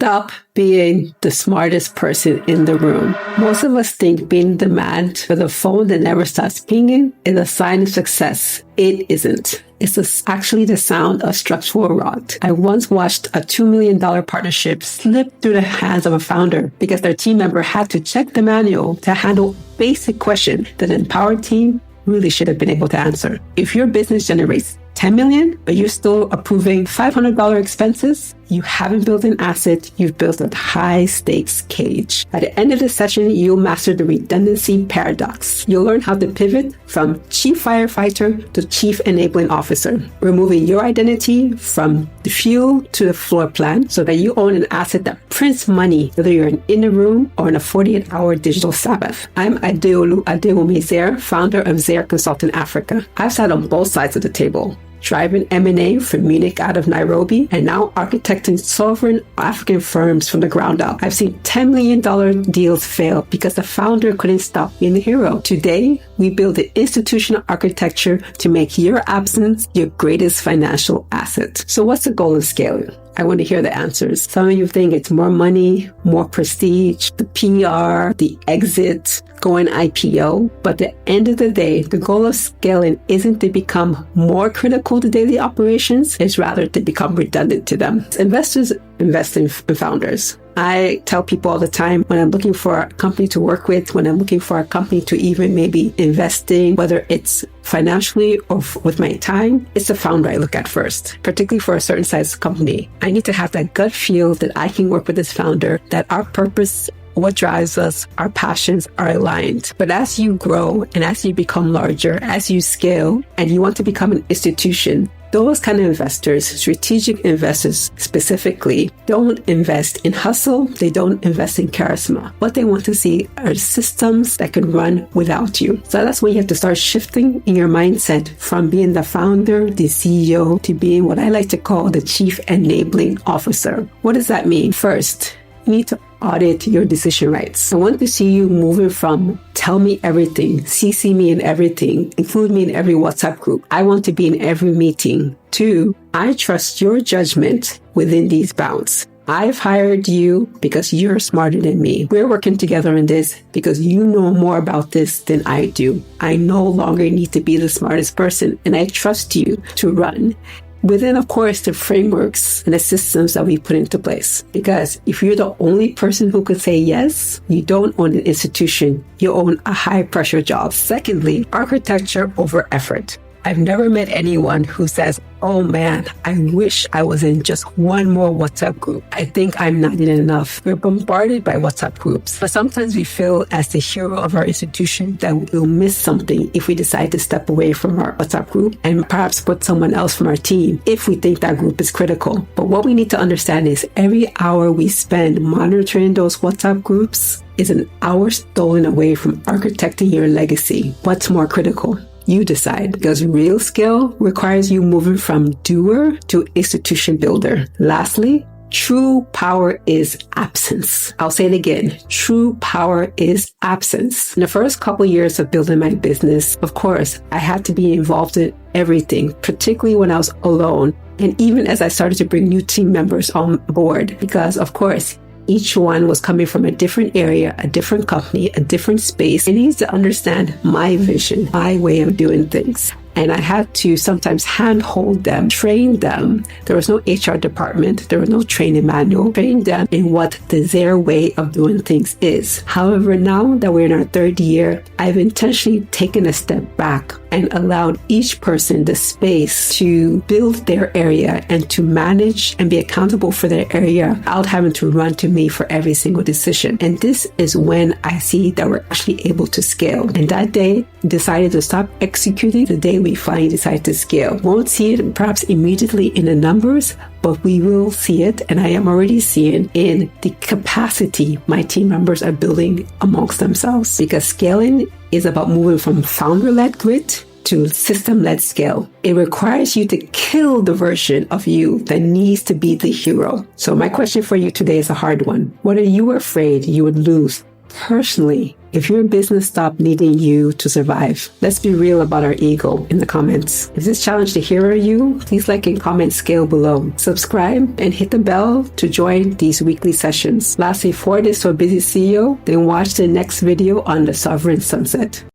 Stop being the smartest person in the room. Most of us think being the man with a phone that never stops pinging is a sign of success. It isn't. It's actually the sound of structural rot. I once watched a $2 million partnership slip through the hands of a founder because their team member had to check the manual to handle basic question that an empowered team really should have been able to answer. If your business generates $10 million, but you're still approving $500 expenses, you haven't built an asset, you've built a high-stakes cage. At the end of the session, you'll master the redundancy paradox. You'll learn how to pivot from chief firefighter to chief enabling officer, removing your identity from the fuel to the floor plan so that you own an asset that prints money, whether you're in a room or in a 48-hour digital Sabbath. I'm Adewumi-Zer, founder of Zer Consulting Africa. I've sat on both sides of the table, driving M&A from Munich out of Nairobi, and now architecting sovereign African firms from the ground up. I've seen $10 million deals fail because the founder couldn't stop being the hero. Today, we build the institutional architecture to make your absence your greatest financial asset. So what's the goal of scaling? I want to hear the answers. Some of you think it's more money, more prestige, the PR, the exit, going IPO. But at the end of the day, the goal of scaling isn't to become more critical to daily operations. It's rather to become redundant to them. Investors invest in founders. I tell people all the time, when I'm looking for a company to work with, when I'm looking for a company to even maybe invest in, whether it's financially or with my time, it's the founder I look at first, particularly for a certain size company. I need to have that gut feel that I can work with this founder, that our purpose, what drives us, our passions are aligned. But as you grow and as you become larger, as you scale and you want to become an institution, those kind of investors, strategic investors specifically, don't invest in hustle. They don't invest in charisma. What they want to see are systems that can run without you. So that's when you have to start shifting in your mindset from being the founder, the CEO, to being what I like to call the chief enabling officer. What does that mean? First, you need to audit your decision rights. I want to see you moving from tell me everything, CC me in everything, include me in every WhatsApp group. I want to be in every meeting. 2, I trust your judgment within these bounds. I've hired you because you're smarter than me. We're working together on this because you know more about this than I do. I no longer need to be the smartest person, and I trust you to run within, of course, the frameworks and the systems that we put into place. Because if you're the only person who could say yes, you don't own an institution, you own a high-pressure job. Secondly, architecture over effort. I've never met anyone who says, oh man, I wish I was in just one more WhatsApp group. I think I'm not in enough. We're bombarded by WhatsApp groups, but sometimes we feel as the hero of our institution that we'll miss something if we decide to step away from our WhatsApp group and perhaps put someone else from our team if we think that group is critical. But what we need to understand is every hour we spend monitoring those WhatsApp groups is an hour stolen away from architecting your legacy. What's more critical? You decide, because real skill requires you moving from doer to institution builder. Lastly, true power is absence. I'll say it again. True power is absence. In the first couple years of building my business, of course, I had to be involved in everything, particularly when I was alone. And even as I started to bring new team members on board, because of course, each one was coming from a different area, a different company, a different space. It needs to understand my vision, my way of doing things. And I had to sometimes handhold them, train them. There was no HR department. There was no training manual. Train them in what their way of doing things is. However, now that we're in our 3rd year, I've intentionally taken a step back and allowed each person the space to build their area and to manage and be accountable for their area without having to run to me for every single decision. And this is when I see that we're actually able to scale. And that day, decided to stop executing. The day we finally decide to scale. Won't see it perhaps immediately in the numbers, but we will see it, and I am already seeing in the capacity my team members are building amongst themselves. Because scaling is about moving from founder-led grit to system-led scale. It requires you to kill the version of you that needs to be the hero. So my question for you today is a hard one. What are you afraid you would lose personally If your business stopped needing you to survive, let's be real about our ego in the comments. If this challenged the hero you, please like and comment scale below. Subscribe and hit the bell to join these weekly sessions. Lastly, for this or busy CEO, then watch the next video on the sovereign sunset.